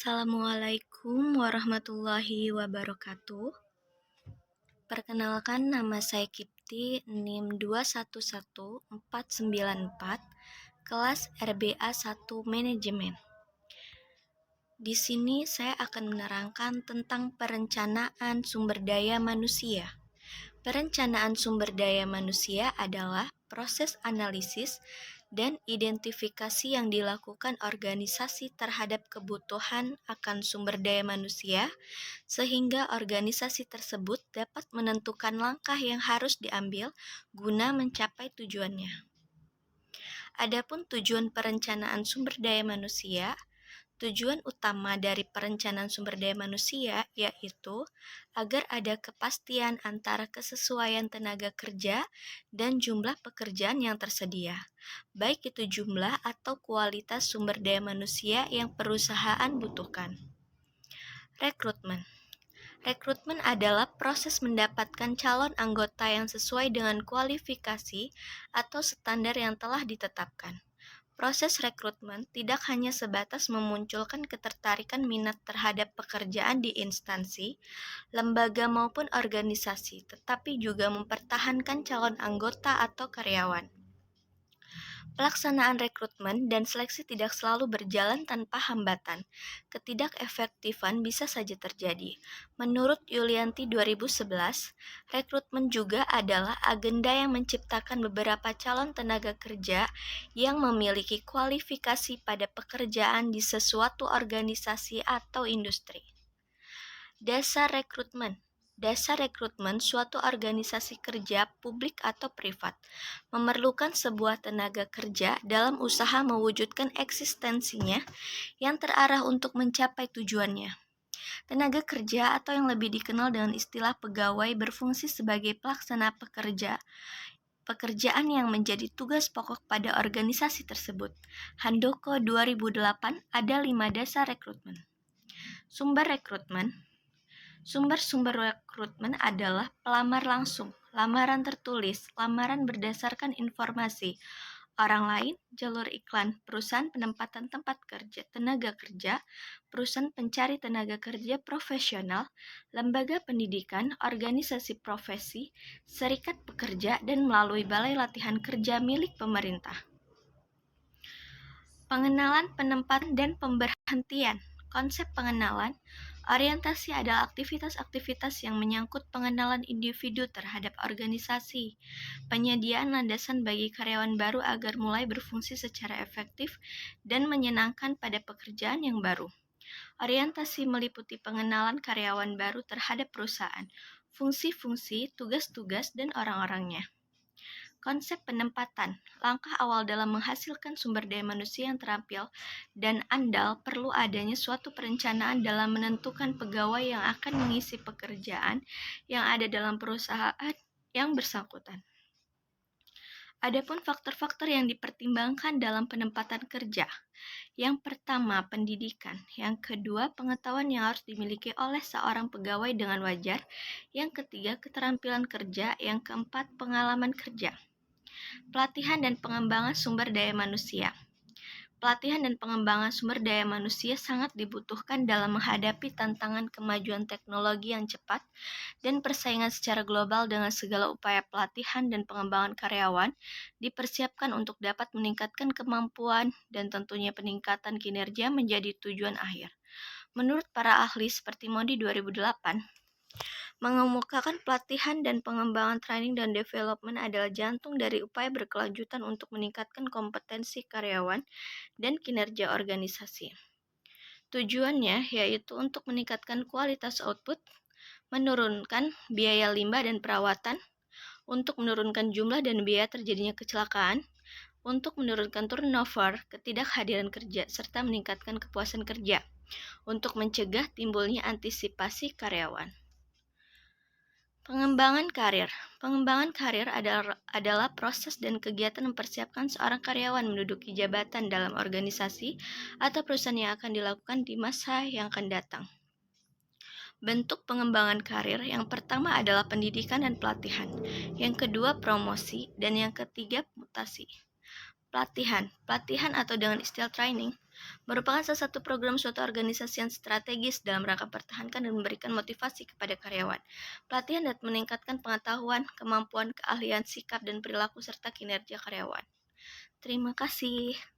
Assalamualaikum warahmatullahi wabarakatuh. Perkenalkan, nama saya Kipti, NIM 211494, kelas RBA 1 Manajemen. Di sini saya akan menerangkan tentang perencanaan sumber daya manusia. Perencanaan sumber daya manusia adalah proses analisis dan identifikasi yang dilakukan organisasi terhadap kebutuhan akan sumber daya manusia, sehingga organisasi tersebut dapat menentukan langkah yang harus diambil guna mencapai tujuannya. Adapun tujuan perencanaan sumber daya manusia, tujuan utama dari perencanaan sumber daya manusia yaitu agar ada kepastian antara kesesuaian tenaga kerja dan jumlah pekerjaan yang tersedia, baik itu jumlah atau kualitas sumber daya manusia yang perusahaan butuhkan. Rekrutmen. Rekrutmen adalah proses mendapatkan calon anggota yang sesuai dengan kualifikasi atau standar yang telah ditetapkan. Proses rekrutmen tidak hanya sebatas memunculkan ketertarikan minat terhadap pekerjaan di instansi, lembaga maupun organisasi, tetapi juga mempertahankan calon anggota atau karyawan. Pelaksanaan rekrutmen dan seleksi tidak selalu berjalan tanpa hambatan. Ketidakefektifan bisa saja terjadi. Menurut Yulianti 2011, rekrutmen juga adalah agenda yang menciptakan beberapa calon tenaga kerja yang memiliki kualifikasi pada pekerjaan di sesuatu organisasi atau industri. Dasar rekrutmen. Dasar rekrutmen suatu organisasi kerja publik atau privat memerlukan sebuah tenaga kerja dalam usaha mewujudkan eksistensinya yang terarah untuk mencapai tujuannya. Tenaga kerja atau yang lebih dikenal dengan istilah pegawai berfungsi sebagai pelaksana pekerjaan yang menjadi tugas pokok pada organisasi tersebut. Handoko 2008 ada 5 dasar rekrutmen. Sumber rekrutmen. Sumber-sumber rekrutmen adalah pelamar langsung, lamaran tertulis, lamaran berdasarkan informasi orang lain, jalur iklan, perusahaan penempatan tempat kerja, tenaga kerja, perusahaan pencari tenaga kerja profesional, lembaga pendidikan, organisasi profesi, serikat pekerja, dan melalui balai latihan kerja milik pemerintah. Pengenalan, penempatan, dan pemberhentian. Konsep pengenalan, orientasi adalah aktivitas-aktivitas yang menyangkut pengenalan individu terhadap organisasi, penyediaan landasan bagi karyawan baru agar mulai berfungsi secara efektif dan menyenangkan pada pekerjaan yang baru. Orientasi meliputi pengenalan karyawan baru terhadap perusahaan, fungsi-fungsi, tugas-tugas, dan orang-orangnya. Konsep penempatan, langkah awal dalam menghasilkan sumber daya manusia yang terampil dan andal perlu adanya suatu perencanaan dalam menentukan pegawai yang akan mengisi pekerjaan yang ada dalam perusahaan yang bersangkutan. Adapun faktor-faktor yang dipertimbangkan dalam penempatan kerja. Yang pertama, pendidikan. Yang kedua, pengetahuan yang harus dimiliki oleh seorang pegawai dengan wajar. Yang ketiga, keterampilan kerja. Yang keempat, pengalaman kerja. Pelatihan dan pengembangan sumber daya manusia. Pelatihan dan pengembangan sumber daya manusia sangat dibutuhkan dalam menghadapi tantangan kemajuan teknologi yang cepat dan persaingan secara global. Dengan segala upaya pelatihan dan pengembangan karyawan dipersiapkan untuk dapat meningkatkan kemampuan dan tentunya peningkatan kinerja menjadi tujuan akhir. Menurut para ahli seperti Modi 2008, mengemukakan pelatihan dan pengembangan training dan development adalah jantung dari upaya berkelanjutan untuk meningkatkan kompetensi karyawan dan kinerja organisasi. Tujuannya yaitu untuk meningkatkan kualitas output, menurunkan biaya limbah dan perawatan, untuk menurunkan jumlah dan biaya terjadinya kecelakaan, untuk menurunkan turnover, ketidakhadiran kerja, serta meningkatkan kepuasan kerja, untuk mencegah timbulnya antisipasi karyawan. Pengembangan karir. Pengembangan karir adalah proses dan kegiatan mempersiapkan seorang karyawan menduduki jabatan dalam organisasi atau perusahaan yang akan dilakukan di masa yang akan datang. Bentuk pengembangan karir yang pertama adalah pendidikan dan pelatihan, yang kedua promosi, dan yang ketiga mutasi. Pelatihan atau dengan istilah training merupakan salah satu program suatu organisasi yang strategis dalam rangka mempertahankan dan memberikan motivasi kepada karyawan. Pelatihan dapat meningkatkan pengetahuan, kemampuan, keahlian, sikap, dan perilaku serta kinerja karyawan. Terima kasih.